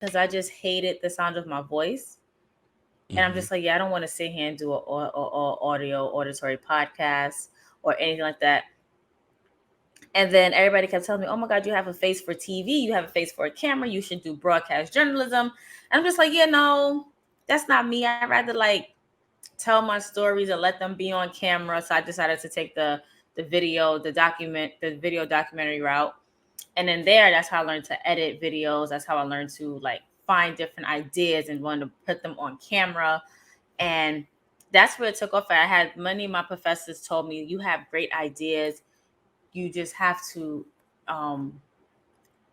because I just hated the sound of my voice. And I'm Mm-hmm. just like, yeah, I don't want to sit here and do a auditory podcast or anything like that. And then everybody kept telling me, oh my God, you have a face for TV. You have a face for a camera. You should do broadcast journalism. And I'm just like, yeah, no, that's not me. I'd rather like tell my stories and let them be on camera. So I decided to take the video documentary route. And then there, that's how I learned to edit videos. That's how I learned to like find different ideas and want to put them on camera. And that's where it took off. I had many of my professors told me, you have great ideas. You just have to um,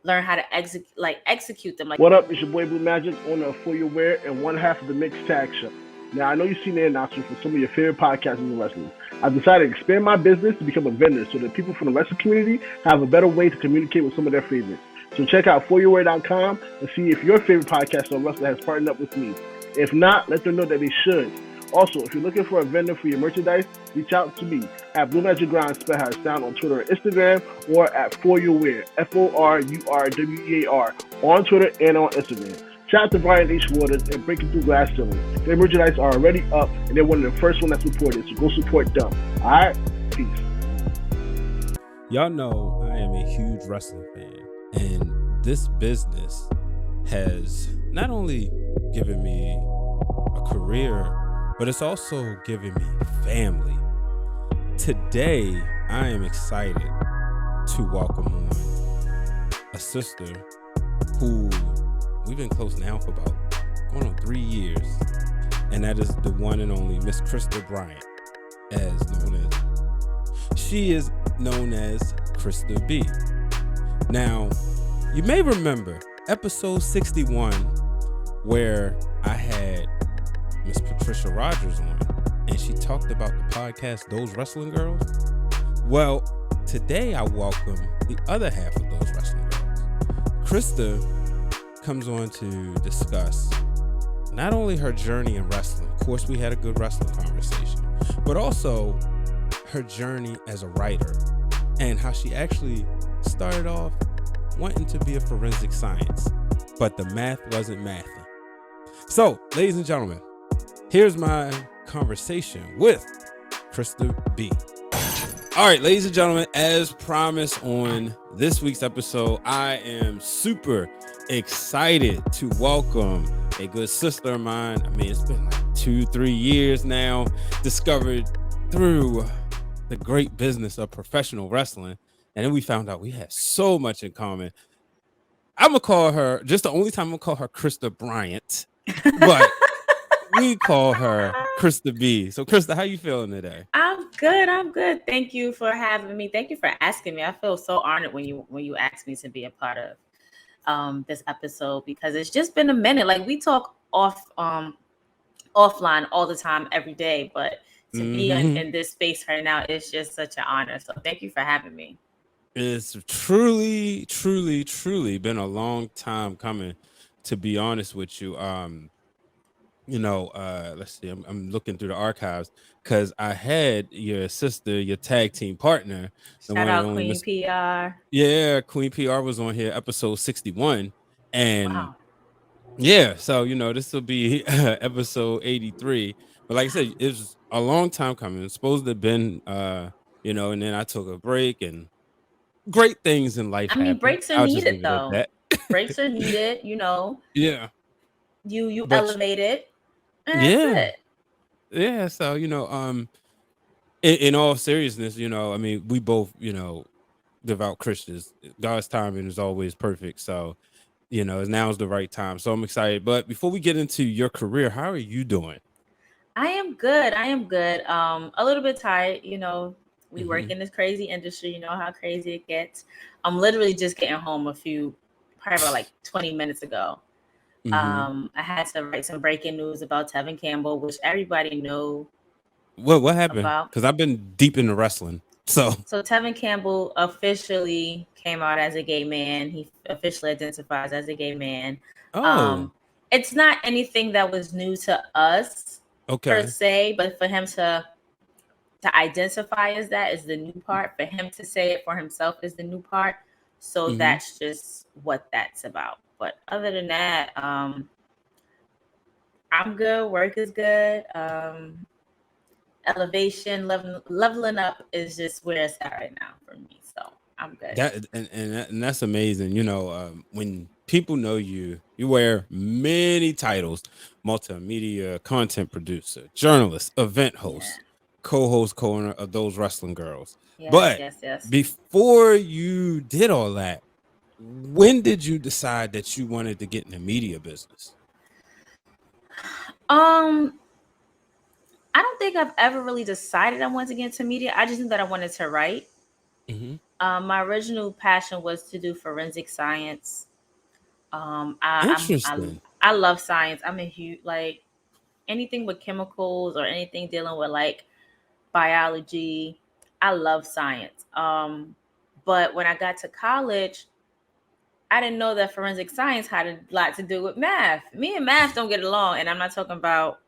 learn how to execute them. Like, What up? It's your boy Blue Magic, owner of For Your Wear and one half of the Mixed Tag Show. Now, I know you've seen the announcement for some of your favorite podcasters and wrestling. I've decided to expand my business to become a vendor so that people from the wrestling community have a better way to communicate with some of their favorites. So check out foryourwear.com and see if your favorite podcaster or wrestler has partnered up with me. If not, let them know that they should. Also, if you're looking for a vendor for your merchandise, reach out to me at Blue Magic Grind, spell how it sound on Twitter or Instagram, or at For Your Wear, FORURWEAR, on Twitter and on Instagram. Shout out to Bryant H. Waters and Breaking Through Glass Ceilings. Their merchandise are already up, and they're one of the first one that's reported, so go support them. All right? Peace. Y'all know I am a huge wrestling fan, and this business has not only given me a career, but it's also given me family. Today, I am excited to welcome on a sister who we've been close now for about going on 3 years, and that is the one and only Miss Krista Bryant, she is known as Krista B. Now, you may remember episode 61 where I had Miss Patricia Rogers on, and she talked about the podcast Those Wrestling Girls. Well, today I welcome the other half of Those Wrestling Girls. Krista comes on to discuss not only her journey in wrestling, of course we had a good wrestling conversation, but also her journey as a writer and how she actually started off wanting to be a forensic science, but the math wasn't mathing. So, ladies and gentlemen, here's my conversation with Krista B. All right, ladies and gentlemen, as promised on this week's episode, I am super excited to welcome a good sister of mine. I mean, it's been like 2-3 years now, discovered through the great business of professional wrestling. And then we found out we have so much in common. I'm going to call her, just the only time I'm going to call her Krista Bryant, but we call her Krista B. So, Krista, how you feeling today? I'm good. I'm good. Thank you for having me. Thank you for asking me. I feel so honored when you asked me to be a part of this episode, because it's just been a minute. Like, we talk offline all the time, every day, but to be in this space right now is just such an honor. So thank you for having me. It's truly, truly, truly been a long time coming, to be honest with you. Let's see, I'm looking through the archives because I had your sister, your tag team partner, the Shout one and out only Queen PR. Yeah, Queen PR was on here, episode 61. And Wow. yeah, so this will be episode 83. But like I said, it was a long time coming. It's supposed to have been and then I took a break, and great things in life I mean, happen. breaks are I'll just needed leave it at though. that. Breaks are needed, Yeah. you But elevated, and that's yeah. it. Yeah. So, in all seriousness, I mean, we both, devout Christians. God's timing is always perfect. So, now is the right time. So I'm excited. But before we get into your career, how are you doing? I am good. I am good. A little bit tired, we work Mm-hmm. in this crazy industry, you know how crazy it gets. I'm literally just getting home probably about like 20 minutes ago. Mm-hmm. I had to write some breaking news about Tevin Campbell, which everybody know What happened? about. Because I've been deep into wrestling. So So Tevin Campbell officially came out as a gay man. He officially identifies as a gay man. oh, Um, it's not anything that was new to us per okay. se, but for him to identify as that is the new part. For him to say it for himself is the new part. So Mm-hmm. that's just what that's about. But other than that, I'm good. Work is good. Elevation, leveling up is just where it's at right now for me. So I'm good. And that's amazing. When people know you, you wear many titles: multimedia content producer, journalist, event Yeah. host, co-host, co-owner of Those Wrestling Girls. Yes, But yes, yes. before you did all that, when did you decide that you wanted to get in the media business? Um, I don't think I've ever really decided I wanted to get into media. I just knew that I wanted to write. Mm-hmm. My original passion was to do forensic science. Interesting. I love science. I'm a huge like anything with chemicals or anything dealing with like biology. I love science. But when I got to college, I didn't know that forensic science had a lot to do with math. Me and math don't get along, and I'm not talking about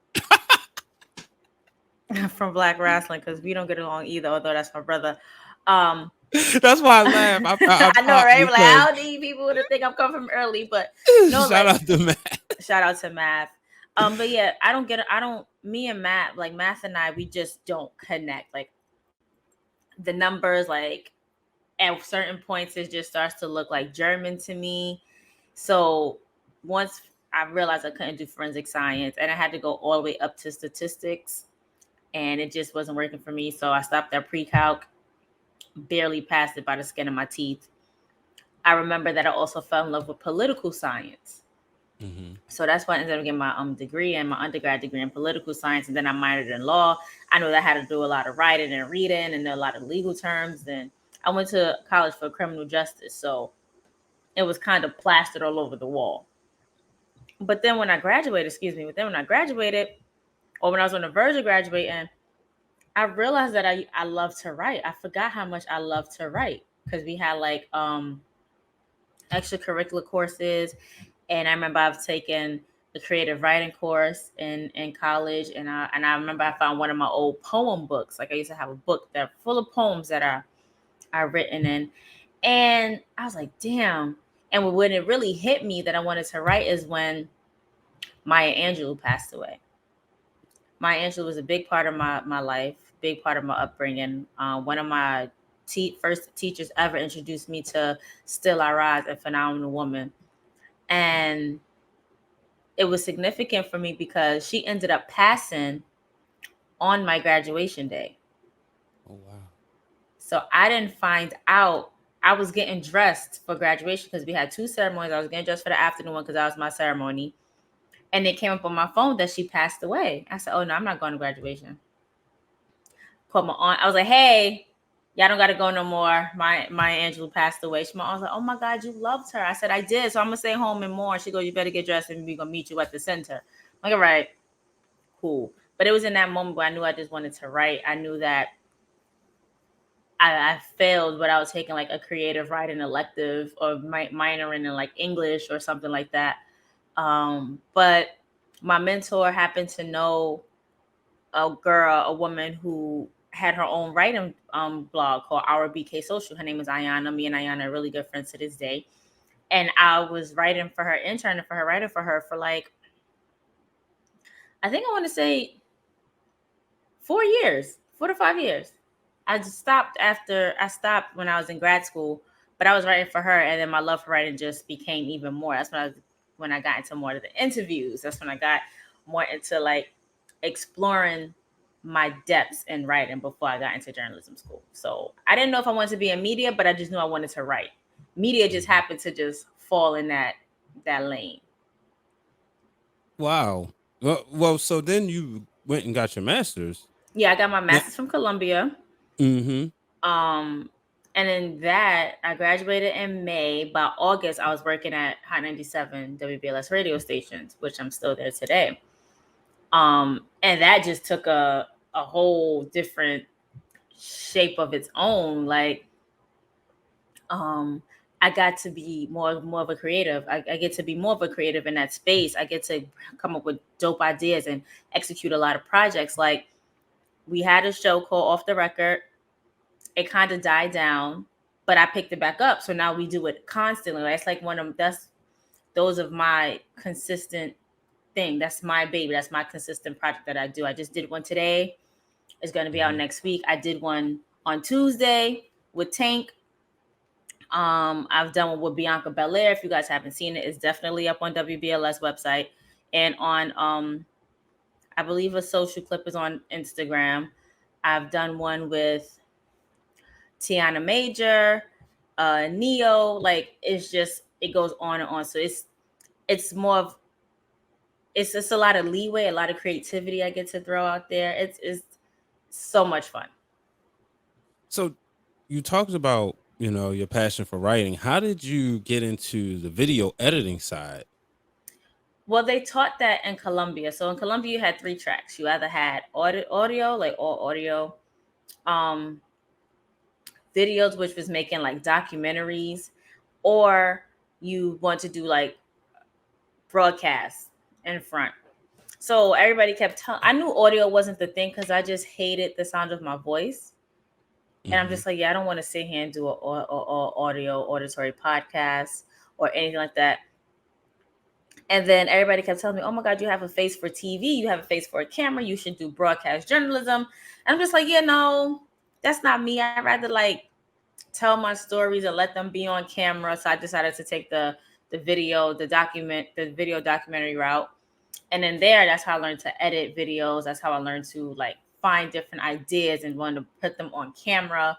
from Black Wrestling because we don't get along either. Although that's my brother. Um, That's why I laugh. I know, right? Like, Because I don't need people to think I'm coming from early, but no, shout like out to Matt. shout out to math. But yeah, I don't. Me and Matt, like Math and I, we just don't connect. Like the numbers, like at certain points, it just starts to look like German to me. So once I realized I couldn't do forensic science, and I had to go all the way up to statistics, and it just wasn't working for me. So I stopped at pre-calc, barely passed it by the skin of my teeth. I remember that I also fell in love with political science. Mm-hmm. So that's why I ended up getting my degree and my undergrad degree in political science. And then I minored in law. I know that I had to do a lot of writing and reading and a lot of legal terms. And I went to college for criminal justice. So it was kind of plastered all over the wall. But then when I graduated, or when I was on the verge of graduating, I realized that I love to write. I forgot how much I love to write because we had like extracurricular courses. And I remember I've taken the creative writing course in college, and I remember I found one of my old poem books. Like I used to have a book that full of poems that I written in, and I was like, damn. And when it really hit me that I wanted to write is when Maya Angelou passed away. Maya Angelou was a big part of my life, big part of my upbringing. One of my first teachers ever introduced me to Still I Rise, a Phenomenal Woman. And it was significant for me because she ended up passing on my graduation day. Oh wow. So I didn't find out. I was getting dressed for graduation because we had two ceremonies. I was getting dressed for the afternoon one because that was my ceremony. And it came up on my phone that she passed away. I said, oh no, I'm not going to graduation. Called my aunt. I was like, hey, y'all don't got to go no more. My Angelou passed away. My aunt was like, oh my God, you loved her. I said, I did. So I'm going to stay home and mourn. She goes, you better get dressed and we're going to meet you at the center. I'm like, all right, cool. But it was in that moment where I knew I just wanted to write. I knew that I failed, but I was taking like a creative writing elective or minoring in like English or something like that. But my mentor happened to know a woman who had her own writing blog called Our BK Social. Her name is Ayana. Me and Ayana are really good friends to this day. And I was writing for her, interning for her, writing for her for like, I think I want to say 4 to 5 years. I stopped when I was in grad school, but I was writing for her, and then my love for writing just became even more. That's when I got into more of the interviews. That's when I got more into like exploring my depths in writing before I got into journalism school. So I didn't know if I wanted to be in media, but I just knew I wanted to write. Media just happened to just fall in that lane. Wow. Well, so then you went and got your master's. Yeah, I got my Yeah. master's from Columbia. Mm-hmm. And then that I graduated in May. By August, I was working at Hot 97 WBLS radio stations, which I'm still there today. And that just took a whole different shape of its own. Like, I got to be more of a creative. I get to be more of a creative in that space. I get to come up with dope ideas and execute a lot of projects. Like, we had a show called Off the Record. It kind of died down, but I picked it back up. So now we do it constantly. Like, it's like that's those are my consistent thing. That's my baby. That's my consistent project that I do. I just did one today. It's going to be out next week. I did one on Tuesday with Tank. I've done one with Bianca Belair. If you guys haven't seen it, it's definitely up on WBLS website and on I believe a social clip is on Instagram. I've done one with Tiana Major, Neo. Like it's just it goes on and on. So it's more of it's just a lot of leeway, a lot of creativity I get to throw out there. It's so much fun. So you talked about, your passion for writing. How did you get into the video editing side? Well, they taught that in Colombia. So in Colombia, you had 3 tracks. You either had audio, like all audio, um, videos, which was making like documentaries, or you want to do like broadcasts in front. So everybody kept telling. I knew audio wasn't the thing because I just hated the sound of my voice. And I'm just like, yeah, I don't want to sit here and do a auditory podcast or anything like that. And then everybody kept telling me, oh my God, you have a face for TV. You have a face for a camera. You should do broadcast journalism. And I'm just like, yeah, no, that's not me. I'd rather like tell my stories and let them be on camera. So I decided to take the video documentary route. And then that's how I learned to edit videos. That's how I learned to like find different ideas and want to put them on camera.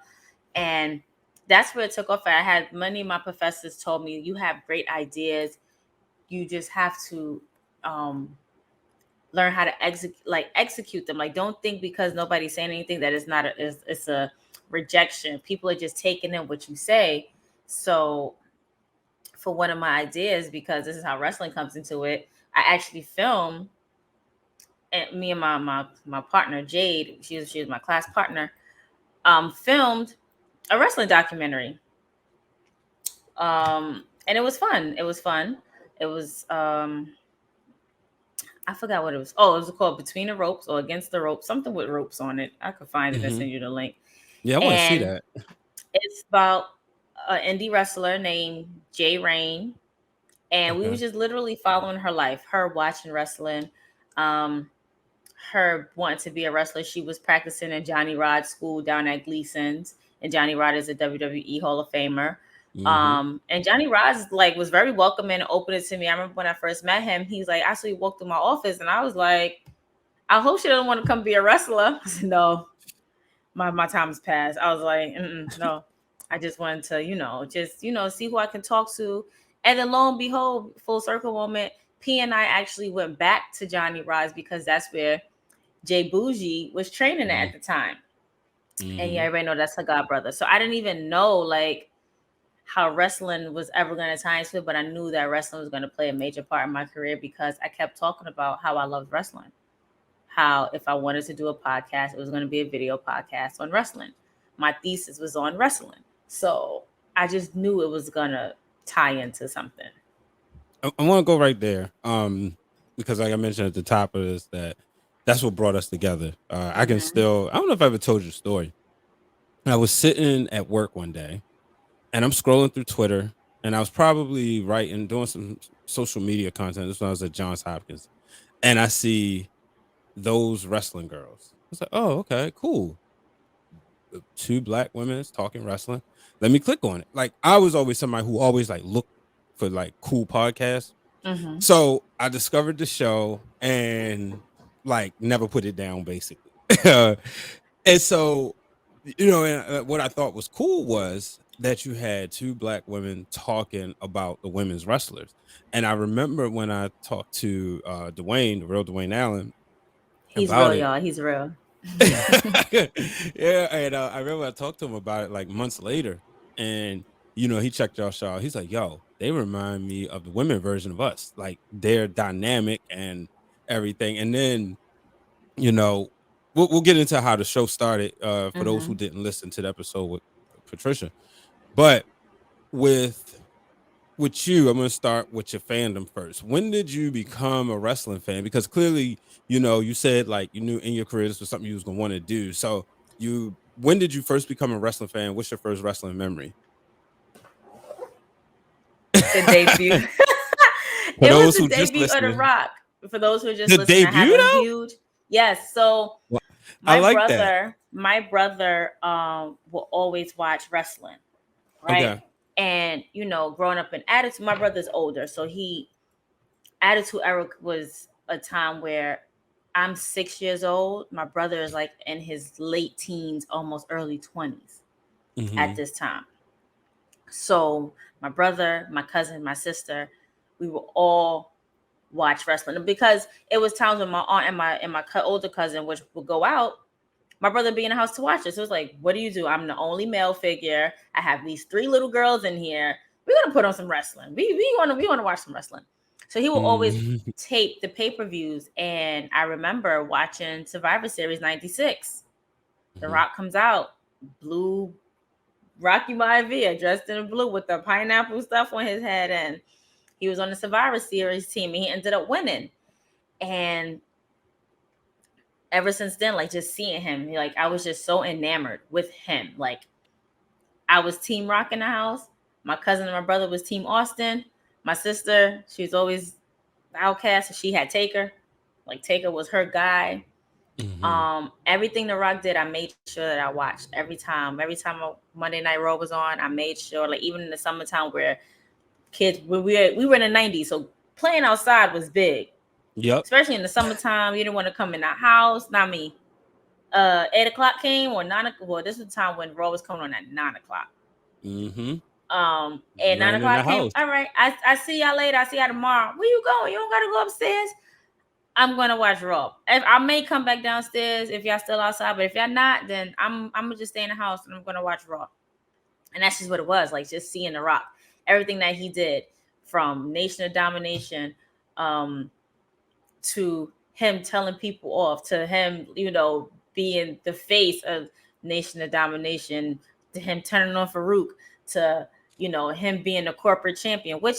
And that's where it took off. I had many of my professors told me, you have great ideas. You just have to learn how to execute them. Like, don't think because nobody's saying anything that it's a rejection. People are just taking in what you say. So for one of my ideas, because this is how wrestling comes into it, I actually filmed, and me and my partner Jade, she was my class partner, filmed a wrestling documentary. And it was fun. It was I forgot what it was. Oh, it was called Between the Ropes or Against the Ropes, something with ropes on it. I could find it and send you the link. Yeah, I want to see that. It's about an indie wrestler named Jay Rain. And we was just literally following her life, her watching wrestling, her wanting to be a wrestler. She was practicing in Johnny Rod's school down at Gleason's, and Johnny Rod is a WWE Hall of Famer. And Johnny Rod's like was very welcoming and open to me. I remember when I first met him, he's like, I saw you walk through my office, and I was like, I hope she doesn't want to come be a wrestler. I said, no, my time's passed. I was like, no, I just wanted to, see who I can talk to. And then lo and behold, full circle moment, P and I actually went back to Johnny Rod's because that's where Jay Bougie was training at the time. And yeah, everybody know that's her god brother. So I didn't even know like how wrestling was ever going to tie into it, but I knew that wrestling was going to play a major part in my career because I kept talking about how I loved wrestling. How if I wanted to do a podcast, it was going to be a video podcast on wrestling. My thesis was on wrestling. So I just knew it was going to tie into something. I want to go right there because like I mentioned at the top of this, that's what brought us together. I can still, I don't know if I ever told you a story. I was sitting at work one day and I'm scrolling through Twitter and I was probably doing some social media content. This was when I was at Johns Hopkins. And I see those wrestling girls. I was like, oh, okay, cool. 2 black women talking wrestling. Let me click on it. Like I was always somebody who always like looked for like cool podcasts. So I discovered the show and like never put it down basically. And so, what I thought was cool was that you had 2 black women talking about the women's wrestlers. And I remember when I talked to Dwayne, the real Dwayne Allen. He's real, y'all. He's real. Yeah, and I remember I talked to him about it like months later, and he checked y'all show out. He's like, yo, they remind me of the women version of us, like they're dynamic and everything. And then we'll get into how the show started for those who didn't listen to the episode with Patricia. But with you, I'm going to start with your fandom first. When did you become a wrestling fan? Because clearly, you said like you knew in your career this was something you was going to want to do. So when did you first become a wrestling fan? What's your first wrestling memory? The debut. For It was those the who just debut of The listening, Rock. For those who are just the listening, I have debut him though. viewed. Yes. So Well, I like that. my brother will always watch wrestling, right? Okay. And growing up in Attitude, my brother's older, so Attitude Era was a time where I'm 6 years old. My brother is like in his late teens, almost early 20s at this time. So my brother, my cousin, my sister, we were all watch wrestling because it was times when my aunt and my older cousin, which would go out, my brother be in the house to watch it. So it's like, what do? I'm the only male figure. I have these 3 little girls in here. We're gonna put on some wrestling. We wanna watch some wrestling. So he will always tape the pay-per-views, and I remember watching Survivor Series '96. The Rock comes out, blue Rocky Maivia, dressed in blue with the pineapple stuff on his head, and he was on the Survivor Series team, and he ended up winning. And ever since then, like just seeing him, like I was just so enamored with him. Like I was Team Rock in the house. My cousin and my brother was Team Austin. My sister, she was always the outcast, so she had Taker. Like Taker was her guy. Everything The Rock did, I made sure that I watched every time. Every time a Monday Night Raw was on, I made sure, like even in the summertime where kids, we were in the '90s, so playing outside was big. Yep. Especially in the summertime, you didn't want to come in the house. Not me. 8:00 came or 9:00. Well, this was the time when Raw was coming on at 9:00. And 9:00 came. House. All right, I see y'all later. I see y'all tomorrow. Where you going? You don't gotta go upstairs. I'm gonna watch Raw. I may come back downstairs if y'all still outside, but if y'all not, then I'm gonna just stay in the house and I'm gonna watch Raw. And that's just what it was, like just seeing The Rock, everything that he did, from Nation of Domination, to him telling people off, to him, being the face of Nation of Domination, to him turning on Farouk, to him being a corporate champion, which,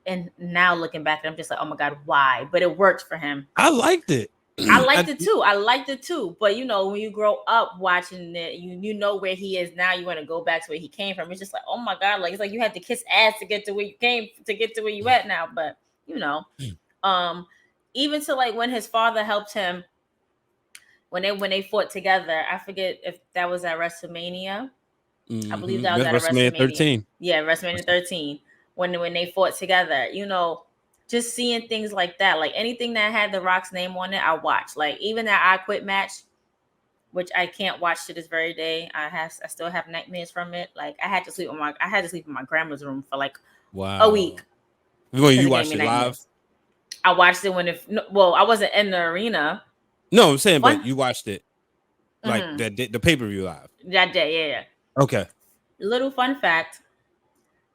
and now looking back, I'm just like, oh my God, why? But it worked for him. I liked it. I liked it too. But when you grow up watching it, you know where he is now. You want to go back to where he came from. It's just like, oh my God, like it's like you had to kiss ass to get to where you came, to get to where you at now. But even to like when his father helped him when they fought together. I forget if that was at WrestleMania. I believe that was at WrestleMania 13. Yeah, WrestleMania 13. When they fought together, just seeing things like that, like anything that had The Rock's name on it, I watched. Like even that I Quit match, which I can't watch to this very day. I still have nightmares from it. Like I had to sleep in my grandma's room for like a week. When you watched it live? I watched it I wasn't in the arena. No, I'm saying, but you watched it like the pay-per-view live that day. Yeah. Okay. Little fun fact: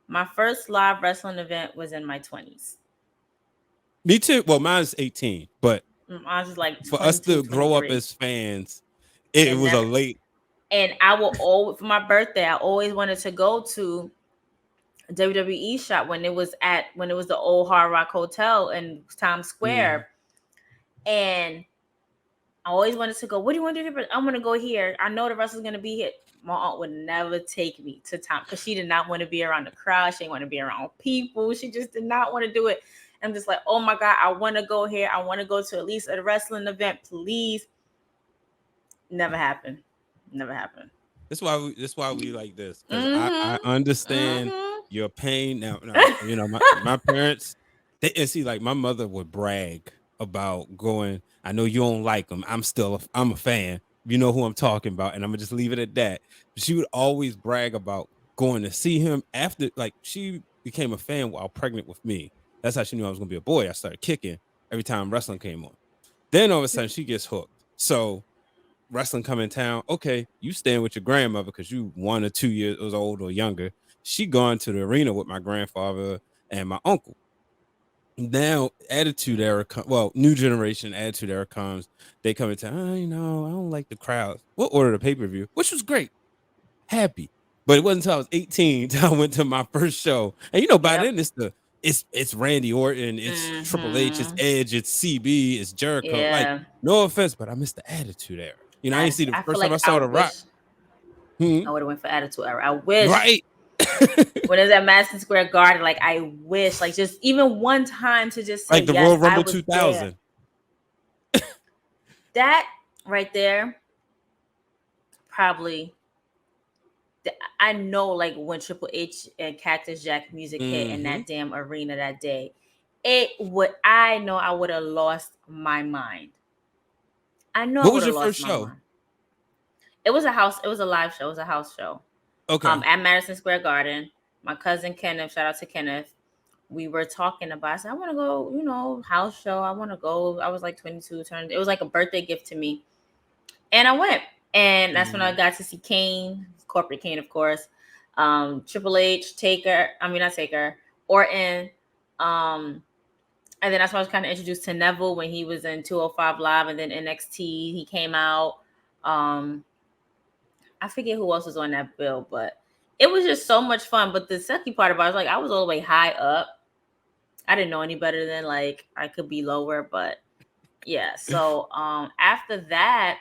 my first live wrestling event was in my 20s. Me too. Well, mine's 18, but I was like, for us to grow up as fans, it was a late. And I will always, for my birthday, I always wanted to go to a WWE shop when it was the old Hard Rock Hotel in Times Square. And I always wanted to go. What do you want to do? I'm going to go here. I know the wrestler's going to be here. My aunt would never take me to time because she did not want to be around the crowd. She didn't want to be around people. She just did not want to do it. I'm just like, oh my God, I want to go here. I want to go to at least a wrestling event, please. Never happened. That's why we like this. I understand your pain. Now my parents, and see, like my mother would brag about going. I know you don't like them. I'm a fan. You know who I'm talking about, and I'm gonna just leave it at that. She would always brag about going to see him after, like, she became a fan while pregnant with me. That's how she knew I was gonna be a boy. I started kicking every time wrestling came on. Then all of a sudden she gets hooked. So wrestling come in town. Okay, you staying with your grandmother because you 1 or 2 years old or younger. She gone to the arena with my grandfather and my uncle. Now Attitude Era, new generation Attitude Era comes. They come into town. I don't like the crowd. We'll order the pay-per-view, which was great. Happy. But it wasn't until I was 18 until I went to my first show. And by then it's Randy Orton, it's Triple H, it's Edge, it's CB, it's Jericho. Yeah. Like, no offense, but I missed the Attitude Era. I didn't see the first time I saw The Rock. I would have went for Attitude Era. I wish. Right. when it was at Madison Square Garden, like I wish, like just even one time to just say like the yes, Royal Rumble I was 2000. there. That right there, probably. I know, like when Triple H and Cactus Jack music hit in that damn arena that day, I know I would have lost my mind. I know What I would was have your lost first my show? mind. It was a house. It was a live show. It was a house show. Okay. At Madison Square Garden. My cousin Kenneth, shout out to Kenneth. We were talking about. I said, I want to go. House show. I want to go. I was like 22. It was like a birthday gift to me, and I went. And that's when I got to see Kane, corporate Kane, of course. Triple H, Orton. And then that's when I was kind of introduced to Neville when he was in 205 Live, and then NXT. He came out. I forget who else was on that bill, but it was just so much fun. But the sucky part about it was like I was all the way high up. I didn't know any better than like I could be lower, but yeah. So after that,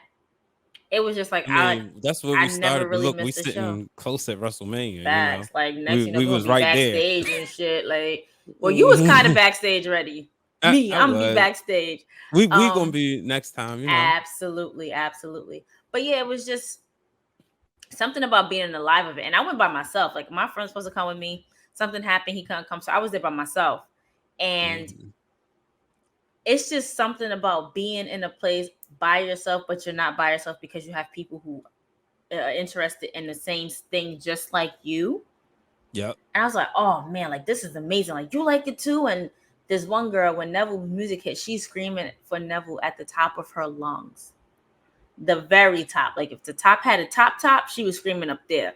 it was just like I mean, that's where I we never started. But really look, we missed the show. sitting close at WrestleMania. Facts. Like next, we we're gonna was be right there. backstage and shit. Like, well, you was kind of backstage already. Me, I'm gonna be backstage. We gonna be next time. Absolutely. But yeah, it was just something about being in the live event. And I went by myself. Like my friend's supposed to come with me. Something happened, he couldn't come. So I was there by myself. And it's just something about being in a place by yourself, but you're not by yourself because you have people who are interested in the same thing just like you. Yep. And I was like, oh man, like this is amazing. Like you like it too. And there's one girl, when Neville music hit, she's screaming for Neville at the top of her lungs. The very top. Like if the top had a top, she was screaming up there.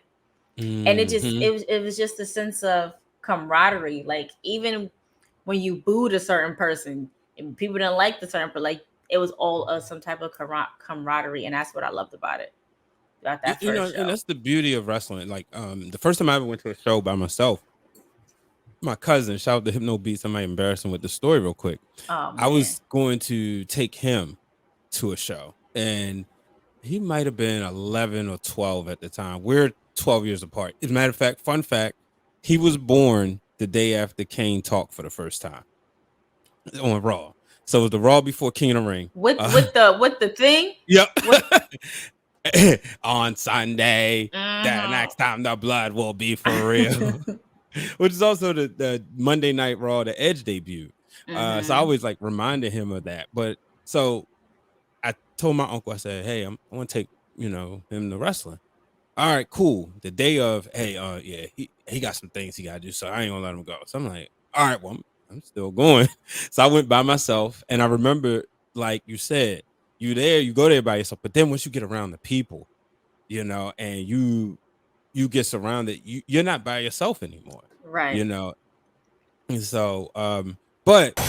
And it was just a sense of camaraderie. Like even when you booed a certain person and people didn't like the certain person, like it was all some type of camaraderie, and that's what I loved about it. About that first show. And that's the beauty of wrestling. Like the first time I ever went to a show by myself, my cousin, shout out to Hypno Beats, I might embarrass him with the story real quick. I was going to take him to a show, and he might have been 11 or 12 at the time. We're 12 years apart. As a matter of fact, fun fact, he was born the day after Kane talked for the first time on Raw. So it was the Raw before King of the Ring. With the thing? Yep. On Sunday, that next time the blood will be for real. Which is also the Monday Night Raw, the Edge debut. So I always like reminded him of that. But so I told my uncle, I said, hey, I want to take, him to wrestling. All right, cool. The day of, hey, he got some things he got to do, so I ain't gonna let him go. So I'm like, all right, well, I'm still going. So I went by myself, and I remember, like you said, you go there by yourself. But then once you get around the people, and you get surrounded, you're not by yourself anymore. Right. And so, but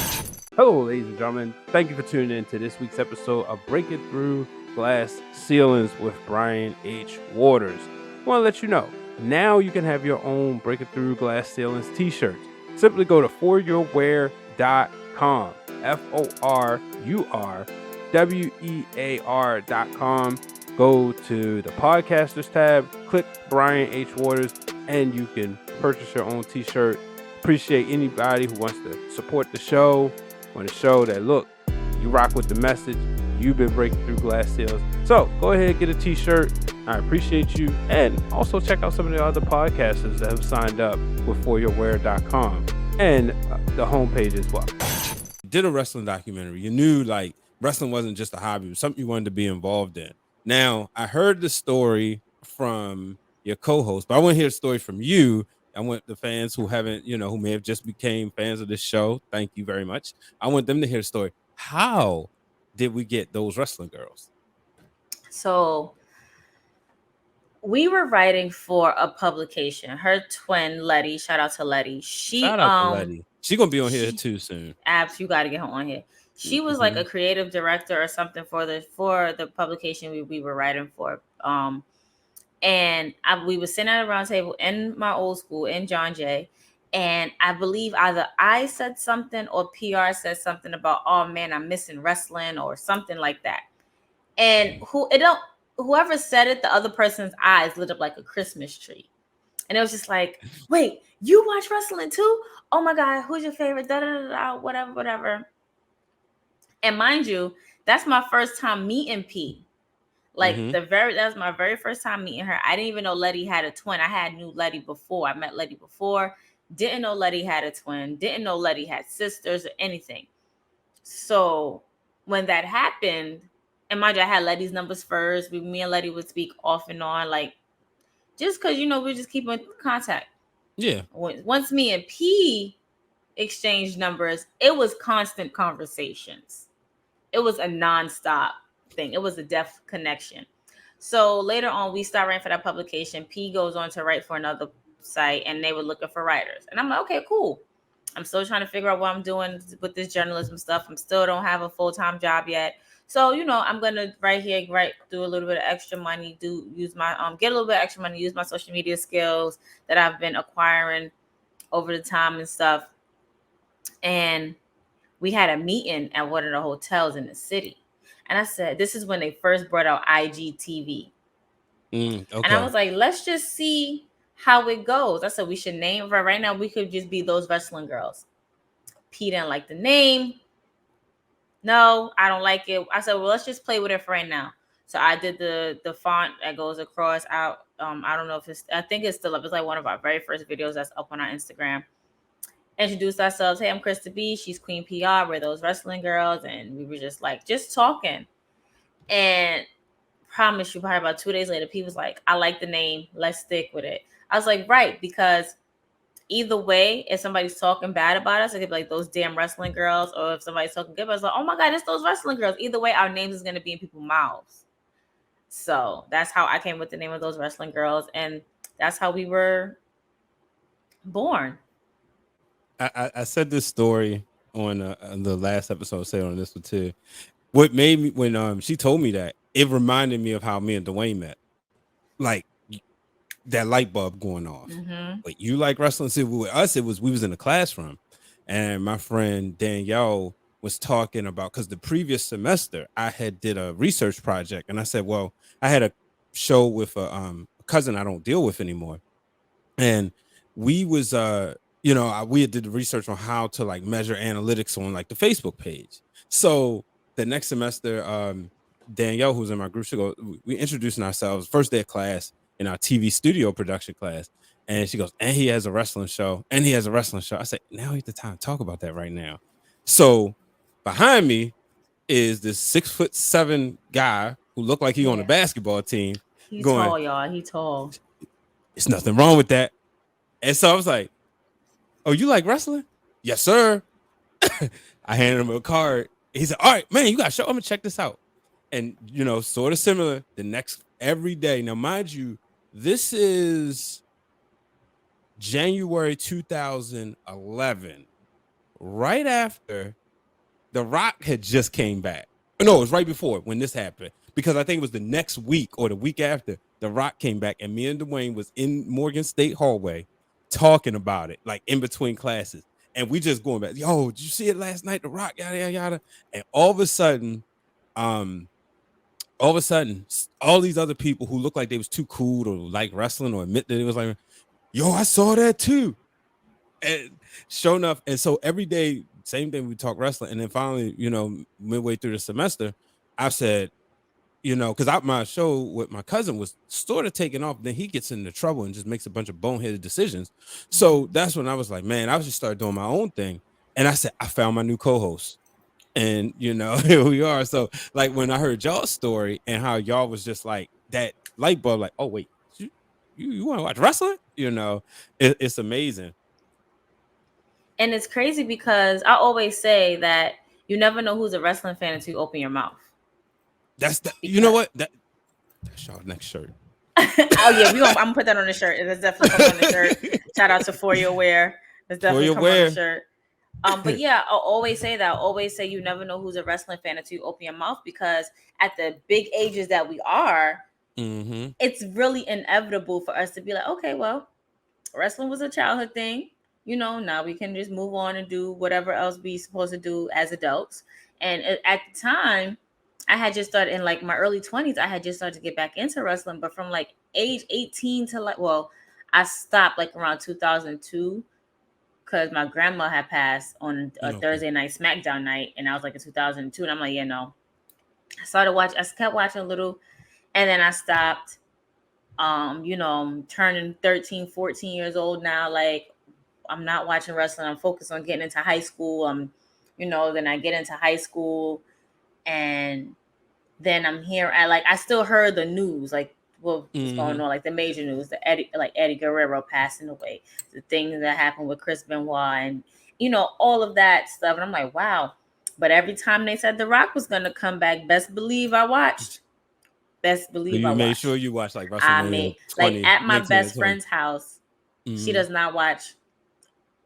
hello, ladies and gentlemen. Thank you for tuning in to this week's episode of Breaking Through Glass Ceilings with Bryant H. Waters. I want to let you know, now you can have your own Breaking Through Glass Ceilings t-shirts. Simply go to foryourwear.com, FORURWEAR.com. Go to the podcasters tab, click Bryant H. Waters, and you can purchase your own t-shirt. Appreciate anybody who wants to support the show, want to show that, look, you rock with the message, you've been breaking through glass ceilings. So go ahead and get a t-shirt. I appreciate you. And also check out some of the other podcasters that have signed up with foryourwear.com and the homepage as well. You did a wrestling documentary. You knew like wrestling wasn't just a hobby, it was something you wanted to be involved in. Now, I heard the story from your co-host, but I want to hear a story from you. I want the fans who haven't, who may have just became fans of this show, thank you very much. I want them to hear the story. How did we get those wrestling girls? So we were writing for a publication. Her twin, Letty, shout out to Letty. Shout out to Letty. She's going to be on here too soon. Abs, you got to get her on here. She was like a creative director or something for the publication we were writing for. And we were sitting at a round table in my old school in John Jay. And I believe either I said something or PR said something about, oh man, I'm missing wrestling or something like that. And whoever said it, the other person's eyes lit up like a Christmas tree. And it was just like, wait, you watch wrestling too? Oh my God, who's your favorite? Da da da da, whatever, whatever. And mind you, that's my first time meeting P. Like Mm-hmm. that was my very first time meeting her. I didn't even know Letty had a twin. I had knew Letty before. I met Letty before. Didn't know Letty had a twin. Didn't know Letty had sisters or anything. So when that happened, and mind you, I had Letty's numbers first. Me and Letty would speak off and on, like just because we just keep in contact. Yeah. Once me and P exchanged numbers, it was constant conversations. It was a nonstop thing. It was a def connection. So later on, we start writing for that publication. P goes on to write for another site, and they were looking for writers. And I'm like, okay, cool. I'm still trying to figure out what I'm doing with this journalism stuff. I'm still don't have a full-time job yet. So, I'm gonna do a little bit of extra money, use my get a little bit of extra money, use my social media skills that I've been acquiring over the time and stuff. And we had a meeting at one of the hotels in the city. And I said, this is when they first brought out IGTV. And I Okay. was like, let's just see how it goes. I said, we should name right now. We could just be those wrestling girls. P didn't like the name. No, I don't like it. I said, well, let's just play with it for right now. So I did the font that goes across out. I don't know if I think it's still up. It's like one of our very first videos that's up on our Instagram. Introduced ourselves. Hey, I'm Krista B. She's Queen PR. We're those wrestling girls. And we were just talking. And promise you, probably about 2 days later, P was like, I like the name. Let's stick with it. I was like, right, because either way, if somebody's talking bad about us, it could be like those damn wrestling girls, or if somebody's talking good about us, like, oh my God, it's those wrestling girls. Either way, our names is going to be in people's mouths. So that's how I came with the name of those wrestling girls. And that's how we were born. I said this story on the last episode, say on this one too. What made me when she told me that, it reminded me of how me and Dwayne met. Like that light bulb going off. Mm-hmm. Wait, you like wrestling? See, with us, we was in the classroom, and my friend Danielle was talking about, because the previous semester I had did a research project, and I said, well, I had a show with a cousin I don't deal with anymore, and we was we had did the research on how to like measure analytics on like the Facebook page. So the next semester, Danielle, who's in my group, she goes, we introducing ourselves first day of class in our TV studio production class, and she goes, and he has a wrestling show, and he has a wrestling show. I said, now ain't the time to talk about that right now. So behind me is this 6'7" guy who looked like he on a Yeah. basketball team. He's Going, tall, y'all. He tall. it's nothing wrong with that. And so I was like, oh, you like wrestling? Yes, sir. I handed him a card. He said, all right, man, you got to show. I'm going to check this out. And, sort of similar the next every day. Now, mind you, this is January 2011, right after The Rock had just came back. No, it was right before when this happened, because I think it was the next week or the week after The Rock came back, and me and Dwayne was in Morgan State hallway talking about it, like in between classes. And we just going back, yo, did you see it last night? The Rock, yada, yada, yada. And all of a sudden, all these other people who looked like they was too cool to like wrestling or admit that it was like, yo, I saw that too. And sure enough, and so every day, same thing, we talk wrestling. And then finally, midway through the semester, I said, because my show with my cousin was sort of taking off. Then he gets into trouble and just makes a bunch of boneheaded decisions. So that's when I was like, man, I just started doing my own thing. And I said, I found my new co-host. And, here we are. So like when I heard y'all's story and how y'all was just like that light bulb, like, oh, wait, you want to watch wrestling? It's amazing. And it's crazy because I always say that you never know who's a wrestling fan until you open your mouth. That's you know what? That's y'all next shirt. Oh yeah, I'm gonna put that on the shirt. It's definitely on the shirt. Shout out to For Your Wear. It's definitely come on the shirt. But yeah, I'll always say that. I'll always say you never know who's a wrestling fan until you open your mouth, because at the big ages that we are, it's really inevitable for us to be like, okay, well, wrestling was a childhood thing. Now we can just move on and do whatever else we supposed to do as adults. And at the time, I had just started in like my early 20s. I had just started to get back into wrestling, but from like age 18 to I stopped like around 2002 because my grandma had passed on a Thursday night SmackDown night, and I was like in 2002, and I'm like, yeah, no. I started watching. I kept watching a little, and then I stopped. I'm turning 13, 14 years old now. Like, I'm not watching wrestling. I'm focused on getting into high school. Then I get into high school, and then I'm here. I still heard the news, like what's going on, like the major news, Eddie Guerrero passing away, the things that happened with Chris Benoit, and all of that stuff. And I'm like, wow. But every time they said The Rock was gonna come back, best believe I watched. Best believe so I you made watched. sure you watched like WrestleMania 20, at my 19 best and 20. friend's house. She does not watch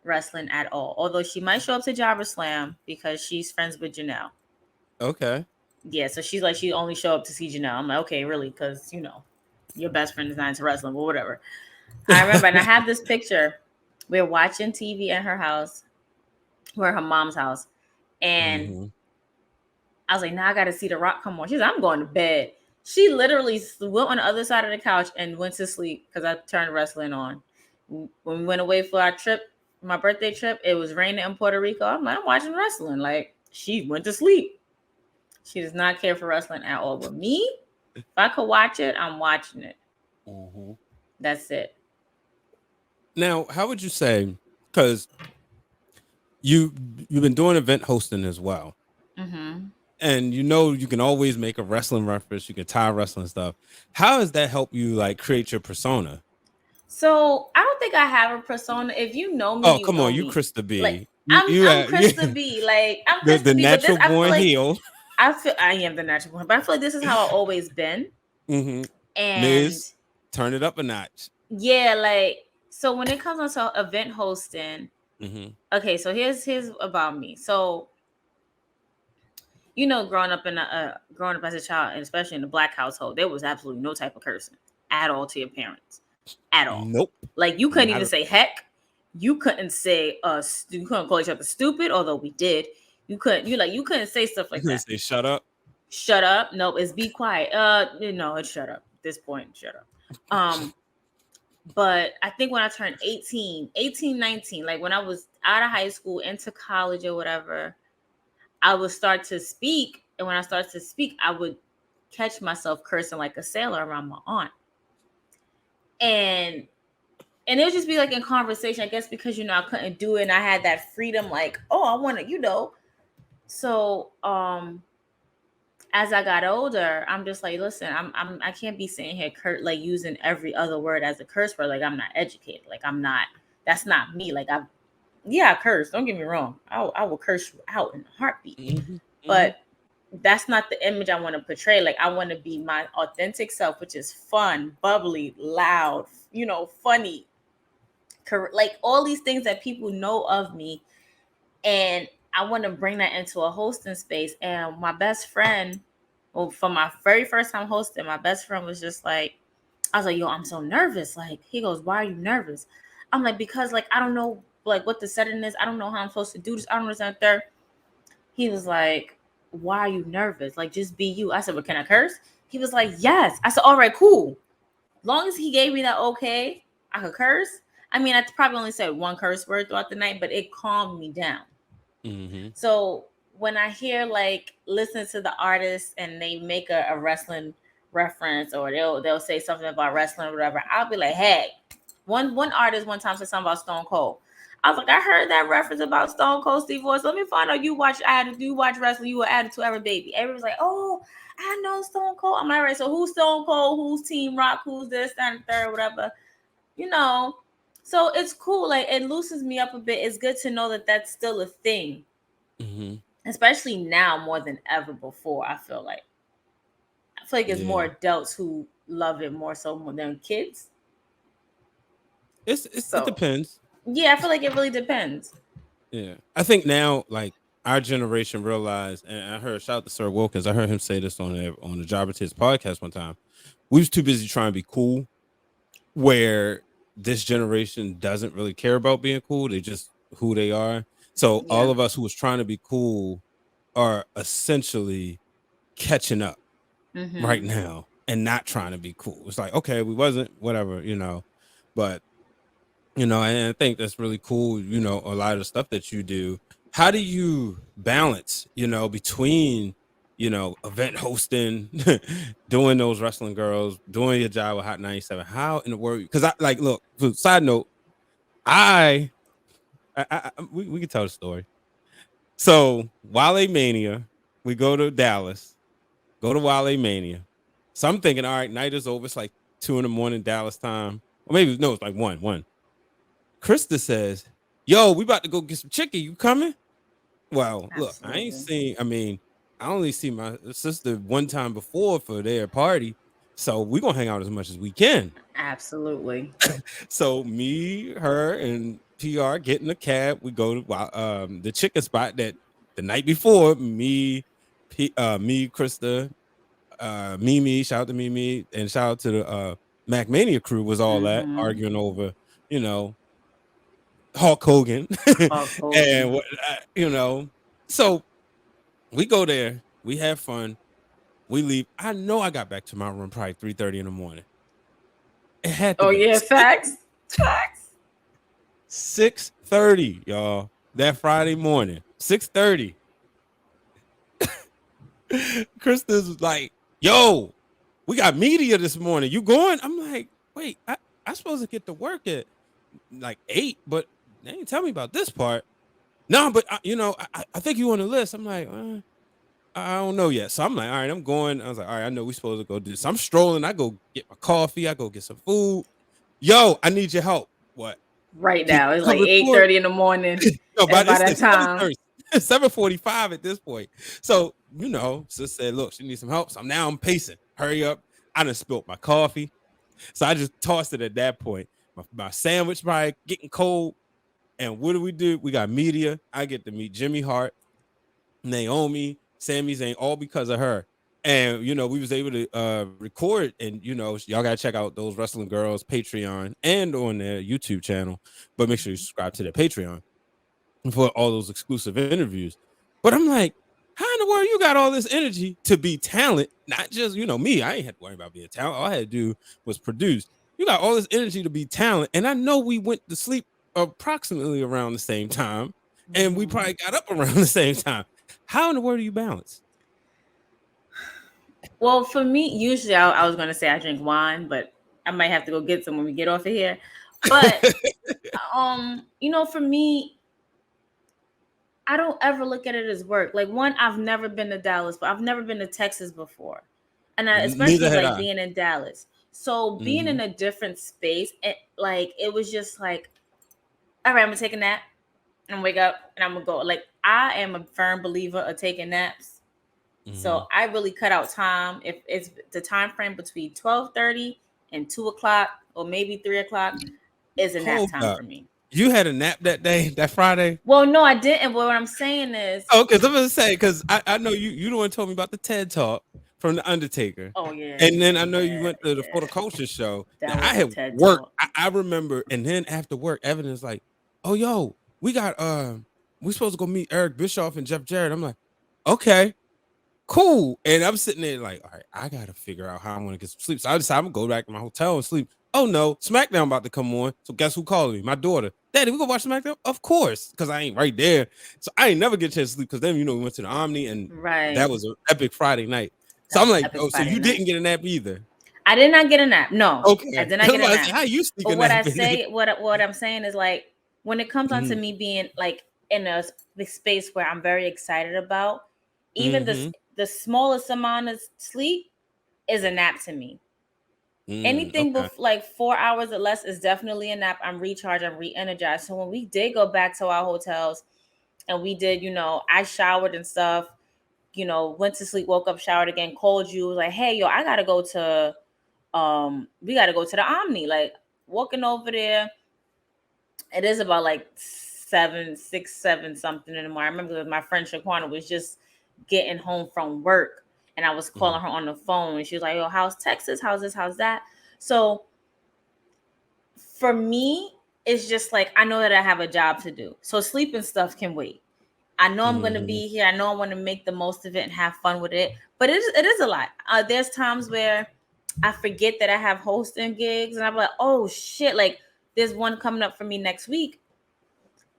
wrestling at all. Although she might show up to Jobber Slam because she's friends with Janelle. Okay. Yeah, so she's like, she only show up to see Janelle. I'm like, okay, really? Because, your best friend is not into wrestling, but whatever. I remember, and I have this picture. We're watching TV at her house, or her mom's house. And I was like, now I got to see The Rock come on. She's like, I'm going to bed. She literally went on the other side of the couch and went to sleep because I turned wrestling on. When we went away for our trip, my birthday trip, it was raining in Puerto Rico. I'm like, I'm watching wrestling. Like, she went to sleep. She does not care for wrestling at all. But me, if I could watch it, I'm watching it. That's it. Now, how would you say, because you've been doing event hosting as well, and you can always make a wrestling reference, you can tie wrestling stuff. How does that help you like create your persona? So I don't think I have a persona. If you know me, oh, come on, you Krista B. Like, I'm Krista B. Like, I'm Krista the B. natural born heel. I am the natural born, but I feel like this is how I've always been. And Miz, turn it up a notch. Yeah, like, so when it comes to event hosting, okay, so here's about me. So, growing up as a child, and especially in the Black household, there was absolutely no type of cursing at all to your parents, at all. Nope. Like, you couldn't even say heck. You couldn't say you couldn't call each other stupid, although we did. You couldn't say stuff like that. You couldn't say shut up. Shut up. No, it's be quiet. It's shut up. At this point, shut up. But I think when I turned 18, 19, like when I was out of high school into college or whatever, I would start to speak. And when I started to speak, I would catch myself cursing like a sailor around my aunt. And it would just be like in conversation, I guess, because, I couldn't do it. And I had that freedom, like, oh, I want to, So, as I got older, I'm just like, listen, I can't be sitting here like using every other word as a curse word. Like, I'm not educated. Like, that's not me. Like, I curse. Don't get me wrong. I will curse you out in a heartbeat. But that's not the image I want to portray. Like, I want to be my authentic self, which is fun, bubbly, loud, funny. Like, all these things that people know of me. And I want to bring that into a hosting space. And my best friend, for my very first time hosting, my best friend was just like, I was like, yo, I'm so nervous. Like, he goes, why are you nervous? I'm like, because, like, I don't know, like, what the setting is. I don't know how I'm supposed to do this. I don't understand. Third, he was like, why are you nervous? Like, just be you. I said, well, can I curse? He was like, yes. I said, all right, cool. Long as he gave me that okay, I could curse. I mean, I probably only said one curse word throughout the night, but it calmed me down. So when I hear, like, listen to the artists and they make a wrestling reference, or they'll say something about wrestling or whatever, I'll be like, hey, one artist one time said something about Stone Cold. I was like, I heard that reference about Stone Cold Steve Austin. Let me find out you watch wrestling. You were Attitude Era Baby. Everyone's like, oh, I know Stone Cold. I'm like, right, so who's Stone Cold? Who's Team Rock? Who's this, that, and third, whatever. So it's cool. Like, it loosens me up a bit. It's good to know that that's still a thing. Especially now more than ever before, I feel like it's more adults who love it more than kids. It depends. Yeah, I feel like it really depends. Yeah. I think now, like, our generation realized, and I heard, shout out to Sir Wilkins, I heard him say this on the Jobber Tids podcast one time. We was too busy trying to be cool, where this generation doesn't really care about being cool. They just who they are. So all of us who was trying to be cool are essentially catching up right now and not trying to be cool. It's like, okay, we wasn't, whatever, but And I think that's really cool. A lot of the stuff that you do. How do you balance, between, event hosting, doing those wrestling girls, doing your job with Hot 97? How in the world? Because I like, look, side note, we can tell the story. So Wale Mania, we go to Dallas, go to Wale Mania. So I'm thinking, all right, night is over. It's like 2 a.m. Dallas time. Or maybe no, it's like one. Krista says, "Yo, we about to go get some chicken. You coming?" Well, look, Absolutely. I only see my sister one time before for their party. So we're gonna hang out as much as we can. Absolutely. So me, her, and PR get in the cab. We go to the chicken spot that the night before, Krista, Mimi, shout out to Mimi, and shout out to the Mac Mania crew was all that Mm-hmm. arguing over, you know, Hulk Hogan. Hulk And Hogan. what so we go there, we have fun, we leave. I know I got back to my room probably 3:30 in the morning. It had to Oh be yeah, facts. Facts. 6:30, y'all. That Friday morning, 6:30. Krista's like, "Yo, we got media this morning. You going?" I'm like, "Wait, I supposed to get to work at like 8, but they didn't tell me about this part." No, but I think you on the list. I'm like, I don't know yet. So I'm like, all right, I'm going. I was like, all right, I know we supposed to go do this. I'm strolling. I go get my coffee. I go get some food. Yo, I need your help. What? Right Can now, you it's come like record? 8:30 in the morning. No, And but by it's that like time, 7:30, 7:45 at this point. So, sis said, look, she needs some help. So now I'm pacing. Hurry up. I done spilled my coffee. So I just tossed it at that point. My sandwich probably getting cold. And what do? We got media. I get to meet Jimmy Hart, Naomi, Sami Zayn, all because of her. And we was able to record, and y'all gotta check out those wrestling girls Patreon and on their YouTube channel. But make sure you subscribe to their Patreon for all those exclusive interviews. But I'm like, how in the world you got all this energy to be talent? Not just, me. I ain't had to worry about being talent. All I had to do was produce. You got all this energy to be talent. And I know we went to sleep approximately around the same time. And we mm-hmm. probably got up around the same time. How in the world do you balance? Well, for me, usually I was going to say I drink wine, but I might have to go get some when we get off of here. But for me, I don't ever look at it as work. Like, one, I've never been to Dallas, but I've never been to Texas before, and Neither especially had like I. being in Dallas. So being Mm-hmm. in a different space, it was just like, all right, I'm gonna take a nap and wake up and I'm gonna go. Like, I am a firm believer of taking naps. Mm-hmm. So I really cut out time. If it's the time frame between 12:30 and 2 o'clock, or maybe 3 o'clock, is a nap Hold time up. for me. You had a nap that day, that Friday? Well, no, I didn't. But what I'm saying is, Oh, because I'm gonna say, because I know you the one told me about the TED talk from the Undertaker, oh yeah, and then yeah, I know you yeah, went to the For the yeah. Culture show. Now That I was a had TED work. talk. I remember, and then after work, Evan like, "Oh, yo, we got we supposed to go meet Eric Bischoff and Jeff Jarrett." I'm like, "Okay, cool." And I'm sitting there like, all right, I gotta figure out how I'm gonna get some sleep. So I decided I'm gonna go back to my hotel and sleep. Oh no, SmackDown about to come on. So guess who called me? My daughter. Daddy, we gonna watch SmackDown? Of course, because I ain't right there. So I ain't never get a chance to sleep because then we went to the Omni and that Right. was an epic Friday night. So That I'm was an like, epic oh, so Friday you night. didn't get a nap either? I did not get a nap. No, I Okay. did not I'm get a like, nap. how you sneak But a what I nap in? say, what I'm saying is, like, when it comes on to Mm-hmm. me being like in a space where I'm very excited about, even Mm-hmm. the smallest amount of sleep is a nap to me. Anything Okay. like 4 hours or less is definitely a nap. I'm recharged, I'm re-energized. So when we did go back to our hotels and we did, I showered and stuff, went to sleep, woke up, showered again, called you, was like, hey, yo, I gotta go to we gotta go to the Omni. Like, walking over there, it is about like 7 6 7 something in the morning. I remember my friend Shaquana was just getting home from work and I was Mm-hmm. calling her on the phone and she was like, yo, how's Texas? How's this? How's that? So for me, it's just like, I know that I have a job to do. So sleep and stuff can wait. I know I'm going to Mm-hmm. be here. I know I want to make the most of it and have fun with it. But it is a lot. There's times where I forget that I have hosting gigs and I'm like, oh shit, like there's one coming up for me next week,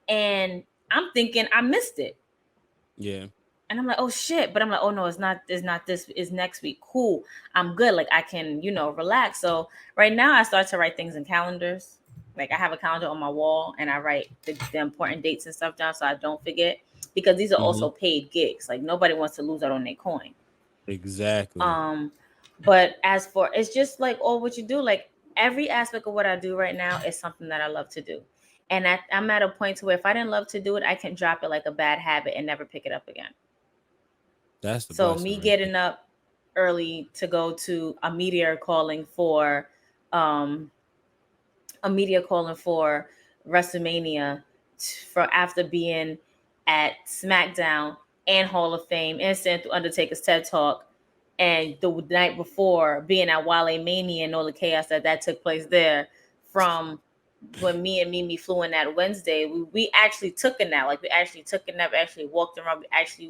and I'm thinking I missed it. Yeah. And I'm like, oh shit. But I'm like, oh no, it's not this, it's next week. Cool. I'm good. Like I can, relax. So right now I start to write things in calendars. Like I have a calendar on my wall and I write the important dates and stuff down so I don't forget. Because these are also paid gigs. Like nobody wants to lose out on their coin. Exactly. But as for it's just like all what you do, like every aspect of what I do right now is something that I love to do. And I'm at a point to where if I didn't love to do it, I can drop it like a bad habit and never pick it up again. That's the So blessing me right getting up early to go to a media calling for um WrestleMania for after being at SmackDown and Hall of Fame and sitting through Undertaker's TED Talk, and the night before being at Wale Mania and all the chaos that took place there. From when me and Mimi flew in that Wednesday, we actually took a nap. Like we actually took a nap, actually walked around. We actually,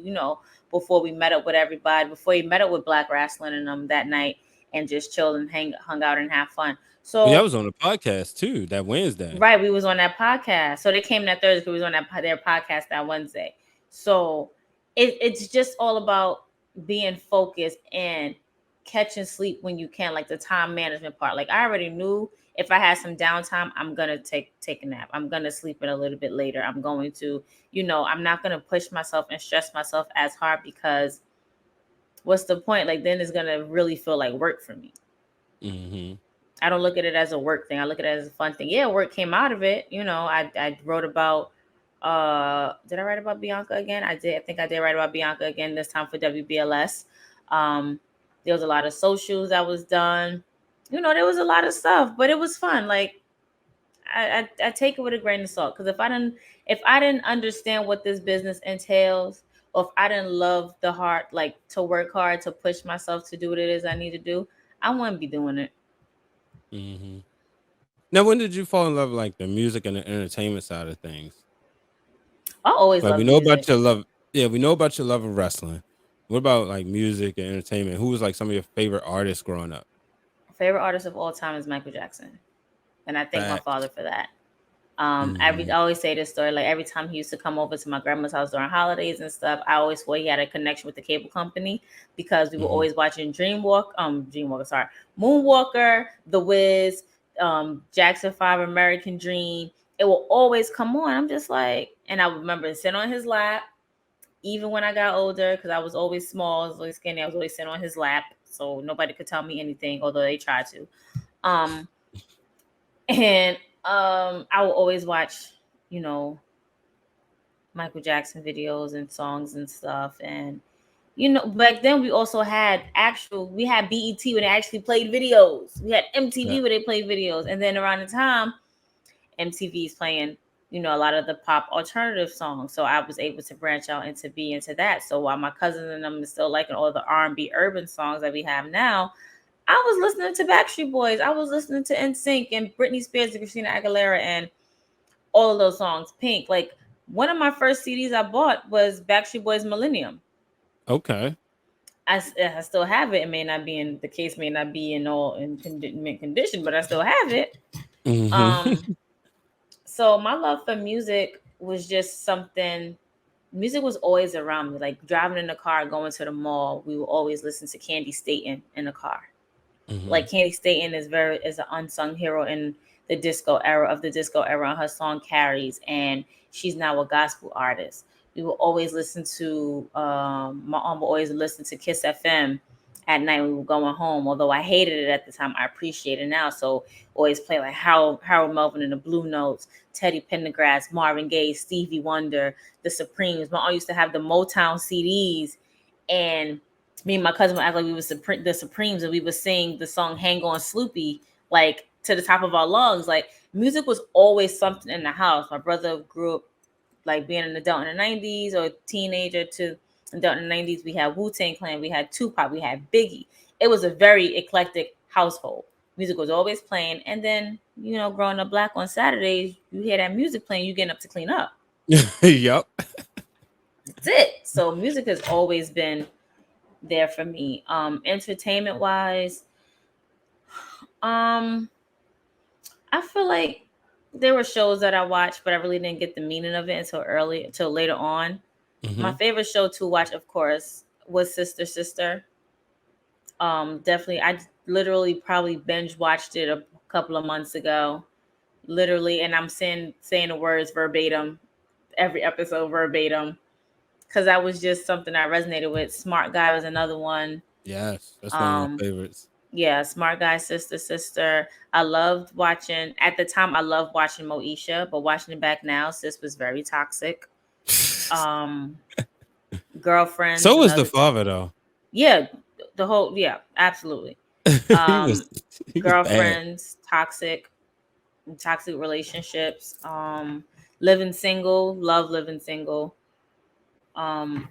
before we met up with everybody, before we met up with Black Wrestling and them that night, and just chilled and hung out and have fun. Well, I So was on the podcast too that Wednesday. right, we was on that podcast. So they came that Thursday because we was on their podcast that Wednesday. So it's just all about being focused and catching sleep when you can, like the time management part. Like I already knew if I had some downtime, I'm gonna take a nap. I'm gonna sleep in a little bit later. I'm going to, I'm not gonna push myself and stress myself as hard because what's the point? Like then it's gonna really feel like work for me. I don't look at it as a work thing. I look at it as a fun thing. Yeah, work came out of it. I wrote about did I write about Bianca again? I did. I think I did write about Bianca again this time for WBLS. There was a lot of socials that was done. There was a lot of stuff, but it was fun. Like I take it with a grain of salt because if I didn't understand what this business entails, or if I didn't love the heart, like to work hard, to push myself to do what it is I need to do, I wouldn't be doing it. Now, when did you fall in love with like the music and the entertainment side of things? I always Like we love know music. about your love. Yeah, we know about your love of wrestling. What about like music and entertainment? Who was like some of your favorite artists growing up? Favorite artist of all time is Michael Jackson, and I thank my Fact. father for that. I always say this story, like every time he used to come over to my grandma's house during holidays and stuff, I always swore he had a connection with the cable company because we were always watching Moonwalker, The Wiz, Jackson 5, American Dream. It will always come on. I'm just like, and I remember sitting on his lap, even when I got older, because I was always small, I was always skinny, I was always sitting on his lap, so nobody could tell me anything, although they tried to. And I will always watch, Michael Jackson videos and songs and stuff. And back then we also had we had BET where they actually played videos. We had MTV where they played videos. And then around the time, MTV is playing, a lot of the pop alternative songs. So I was able to branch out and to be into that. So while my cousins and them are still liking all the R&B urban songs that we have now, I was listening to Backstreet Boys. I was listening to NSYNC and Britney Spears and Christina Aguilera and all of those songs. Pink. Like one of my first CDs I bought was Backstreet Boys Millennium. Okay. I still have it. It may not be in the case, may not be in mint condition, but I still have it. So my love for music was just something. Music was always around me. Like driving in the car, going to the mall, we would always listen to Candy Staten in the car. Like Candy Staten is an unsung hero in the disco era. And her song carries, and she's now a gospel artist. We will always listen to my mom will always listen to Kiss FM at night when we were going home. Although I hated it at the time, I appreciate it now. So always play like Harold Melvin and the Blue Notes, Teddy Pendergrass, Marvin Gaye, Stevie Wonder, the Supremes. My aunt used to have the Motown CDs, and me and my cousin would act like we was the Supremes, and we would sing the song "Hang On Sloopy" like to the top of our lungs. Like music was always something in the house. My brother grew up like being an adult in the 90s or a teenager to adult in the 90s. We had Wu-Tang Clan, we had Tupac, we had Biggie. It was a very eclectic household. Music was always playing, and then growing up black on Saturdays, you hear that music playing, you getting up to clean up. Yep. That's it. So music has always been there for me. Entertainment wise, I feel like there were shows that I watched, but I really didn't get the meaning of it until later on. My Mm-hmm. favorite show to watch, of course, was Sister Sister. Definitely, I literally probably binge watched it a couple of months ago, literally, and I'm saying the words verbatim every episode verbatim because that was just something I resonated with. Smart Guy was another one. Yes, that's one of my Um, favorites. yeah, Smart Guy, Sister Sister. I loved watching at the time. I loved watching Moesha, but watching it back now, sis was very toxic. Um, Girlfriends, So was the another. father though. Yeah, the whole. Yeah, absolutely. he was Um, he was bad. Girlfriends, toxic relationships. Living single, love living single.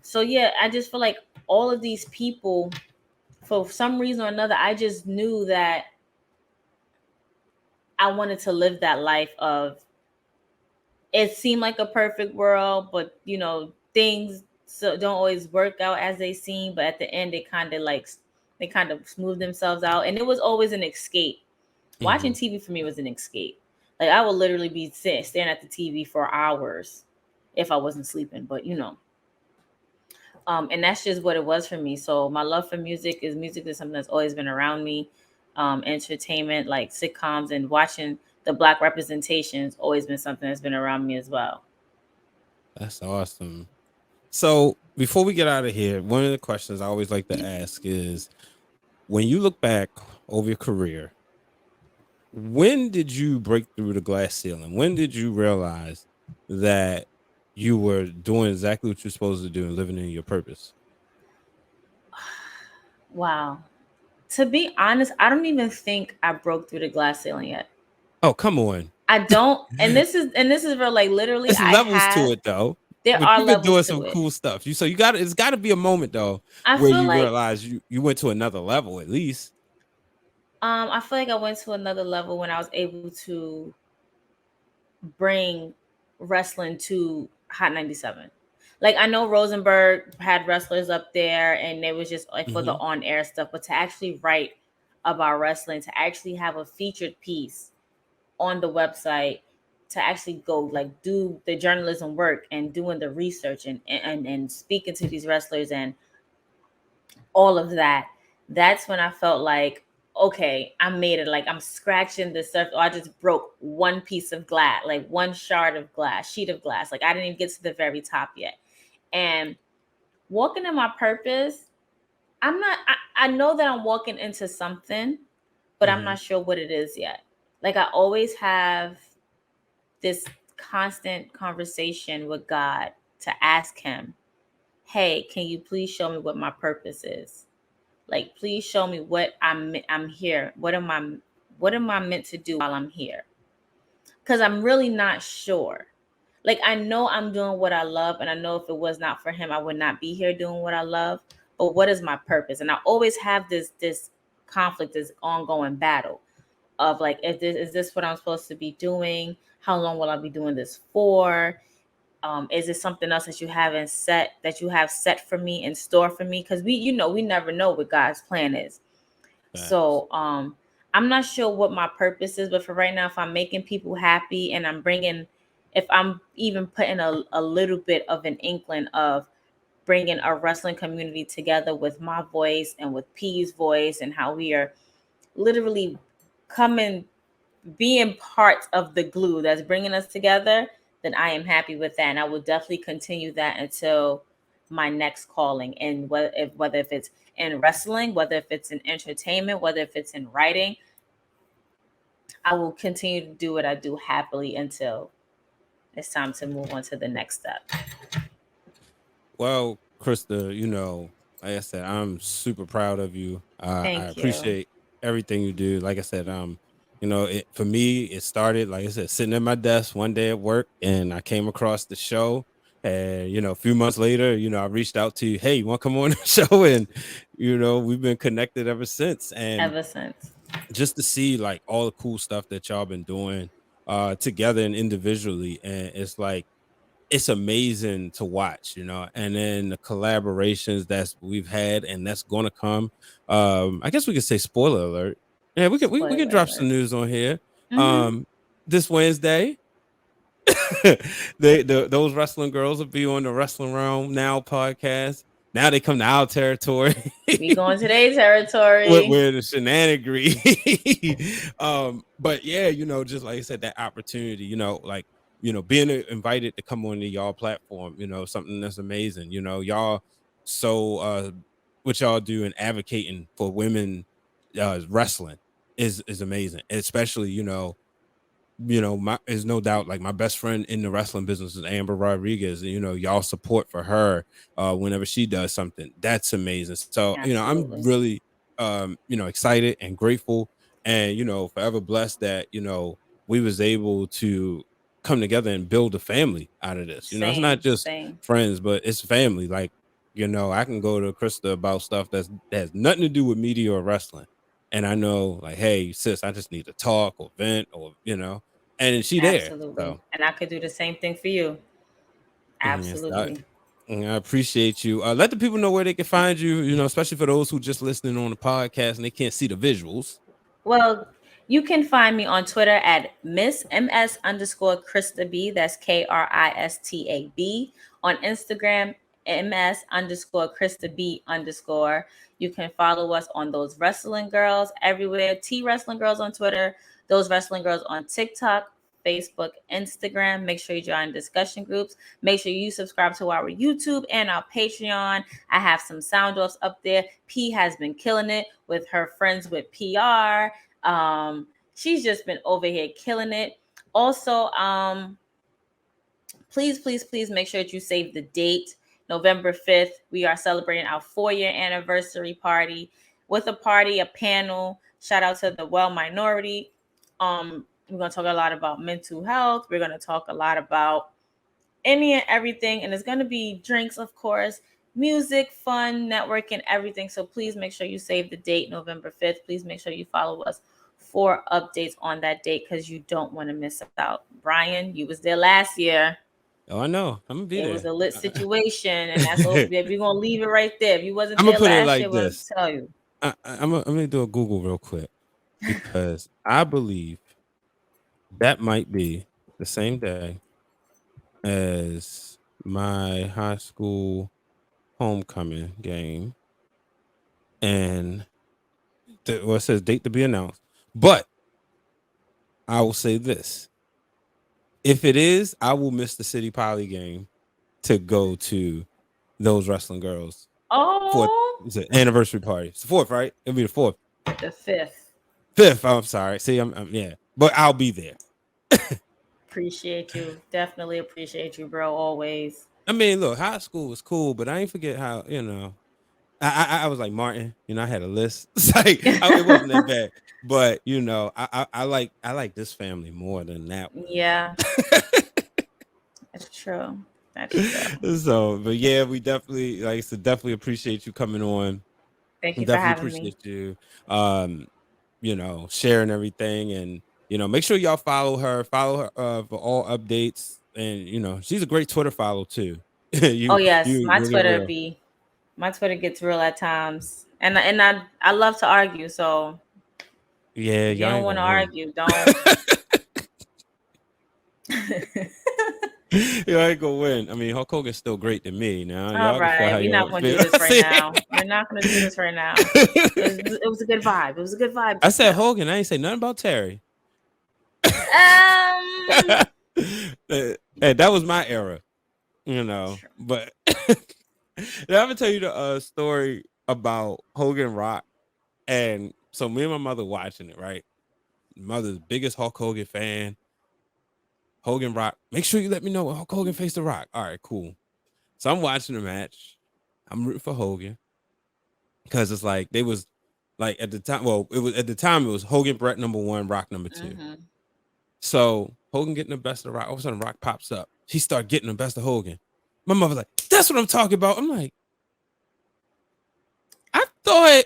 So yeah, I just feel like all of these people, for some reason or another, I just knew that I wanted to live that life of it seemed like a perfect world, but things don't always work out as they seem. But at the end, they kind of smooth themselves out, and it was always an escape. Watching Mm-hmm. TV for me was an escape. Like I would literally be staring at the TV for hours if I wasn't sleeping. But and that's just what it was for me. So my love for music is something that's always been around me. Entertainment, like sitcoms and watching the black representations, always been something that's been around me as well. That's awesome. So before we get out of here, one of the questions I always like to ask is, when you look back over your career, when did you break through the glass ceiling? When did you realize that you were doing exactly what you're supposed to do and living in your purpose? Wow. To be honest, I don't even think I broke through the glass ceiling yet. Oh, come on. I don't, and this is real. Like literally, There's I levels have. to it though. There But are you've been levels doing to some it. cool stuff. You got it's got to be a moment though I where feel you like realize you went to another level at least. I feel like I went to another level when I was able to bring wrestling to Hot 97. Like I know Rosenberg had wrestlers up there and it was just like for the Hmm. on air stuff, but to actually write about wrestling, to actually have a featured piece on the website, to actually go like do the journalism work and doing the research and speaking to these wrestlers and all of that, that's when I felt like, okay, I made it. Like I'm scratching the surface. Or I just broke one piece of glass, like one shard of glass, sheet of glass. Like I didn't even get to the very top yet. And walking in my purpose, I'm not, I know that I'm walking into something, but I'm Hmm. not sure what it is yet. Like I always have this constant conversation with God to ask him, hey, can you please show me what my purpose is? Like, please show me what I'm here. What am I meant to do while I'm here? Because I'm really not sure. Like, I know I'm doing what I love, and I know if it was not for him, I would not be here doing what I love. But what is my purpose? And I always have this conflict, this ongoing battle of like, is this what I'm supposed to be doing? How long will I be doing this for? Is it something else that you have set for me in store for me? Because we never know what God's plan is. Facts. So I'm not sure what my purpose is, but for right now, if I'm making people happy and if I'm even putting a little bit of an inkling of bringing a wrestling community together with my voice and with P's voice and how we are literally coming being part of the glue that's bringing us together, then I am happy with that, and I will definitely continue that until my next calling. And whether if it's in wrestling, whether if it's in entertainment, whether if it's in writing, I will continue to do what I do happily until it's time to move on to the next step. Well, Krista, like I said, I'm super proud of you. I Thank you. appreciate everything you do. Like I said, for me, it started, like I said, sitting at my desk one day at work, and I came across the show. And a few months later, I reached out to you. Hey, you want to come on the show? And we've been connected ever since. And Ever since. just to see like all the cool stuff that y'all been doing together and individually, and it's like it's amazing to watch, and then the collaborations that's we've had and that's going to come. I guess we could say spoiler alert. Yeah, we can Spoiler drop some alert. news on here. Mm-hmm. um this Wednesday. Those wrestling girls will be on the Wrestling Realm Now podcast. Now they come to our territory. We going to their territory. Where the shenanigans. But yeah, just like I said, that opportunity, like being invited to come on to y'all platform, something that's amazing. Y'all so what y'all do in advocating for women wrestling is amazing, especially there's no doubt, like, my best friend in the wrestling business is Amber Rodriguez, and y'all support for her whenever she does something. That's amazing. So I'm Absolutely. really excited and grateful, and forever blessed that we was able to come together and build a family out of this. It's not just Same. friends, but it's family. Like, I can go to Krista about stuff that has nothing to do with media or wrestling, and I know, like, hey sis, I just need to talk or vent, or and she there. Absolutely. So And I could do the same thing for you. yes, I Absolutely. appreciate you. Let the people know where they can find you, especially for those who just listening on the podcast and they can't see the visuals. Well, you can find me on Twitter at Miss MS_Krista B. That's KRISTAB. On Instagram, MS_Krista B_. You can follow us on Those Wrestling Girls everywhere. T Wrestling Girls on Twitter, Those Wrestling Girls on TikTok, Facebook, Instagram. Make sure you join discussion groups. Make sure you subscribe to our YouTube and our Patreon. I have some sound offs up there. P has been killing it with her friends with PR. She's just been over here killing it. Also, please make sure that you save the date. November 5th, we are celebrating our 4-year anniversary party with a panel. Shout out to the Well Minority. We're going to talk a lot about mental health. We're going to talk a lot about any and everything. And it's going to be drinks, of course, music, fun, networking, everything. So please make sure you save the date, November 5th. Please make sure you follow us for updates on that date, because you don't want to miss out. Brian, you was there last year. Oh, I know. I'm gonna be there. It was a lit situation, and that's all. We're gonna leave it right there. If you wasn't I'm there gonna put it last like year, we'll this. tell you. I'm gonna do a Google real quick, because I believe that might be the same day as my high school homecoming game, and it says date to be announced. But I will say this: if it is, I will miss the City Poly game to go to Those Wrestling Girls for Oh, it's an anniversary party. It's the 4th, right? It'll be the 4th. the 5th. 5th. I'm sorry. See, I'm yeah, but I'll be there. Appreciate you. Definitely appreciate you, bro. Always. I mean, look, high school was cool, but I ain't forget how I was like Martin. I had a list. It's like it wasn't that bad, but I like this family more than that one. Yeah, that's true. That's true. So, but yeah, we definitely, like I said, definitely appreciate you coming on. Thank you for Definitely having me. appreciate you, sharing everything, and make sure y'all follow her for all updates, and she's a great Twitter follow too. Oh yes, you'll get real. My Twitter gets real at times, and I love to argue. So Yeah, if you y'all don't ain't want to gonna win. argue, don't. Y'all ain't gonna win. I mean, Hulk Hogan's still great to me. Now All y'all can feel right, how we're not y'all going to feel. do this right now. We're not going to do this right now. It was a good vibe. It was a good vibe. I said Hogan. I ain't say nothing about Terry. Um, Hey, that was my era, But now I'm gonna tell you the story about Hogan Rock. And so me and my mother watching it, right? Mother's biggest Hulk Hogan fan. Hogan Rock. Make sure you let me know when Hulk Hogan faced the Rock. All right, cool. So I'm watching the match. I'm rooting for Hogan, because it's like they was like at the time. Well, it was Hogan Brett number 1, Rock number 2. mhm. So Hogan getting the best of Rock. All of a sudden, Rock pops up. He start getting the best of Hogan. My mother's like, "That's what I'm talking about." I'm like, I thought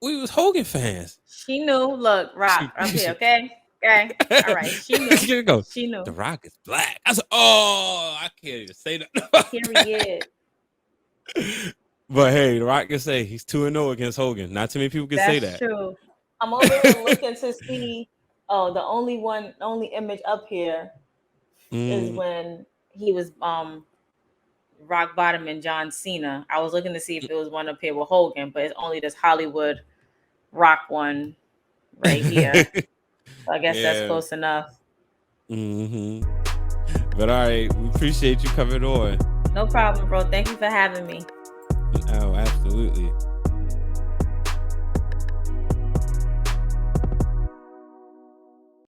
we was Hogan fans. She knew. Look, Rock up here, okay? Okay. All right. She knew. Here it goes. She knew. The Rock is black. I said, "Oh, I can't even say that." Period. But hey, The Rock can say he's 2-0 against Hogan. Not too many people can say that. That's true. I'm over here looking to see Oh, the only image up here is when he was rock bottom and John Cena. I was looking to see if it was one up here with Hogan, but it's only this Hollywood Rock one right here. So I guess that's close enough. But all right, we appreciate you coming on. No problem, bro. Thank you for having me. Oh, absolutely.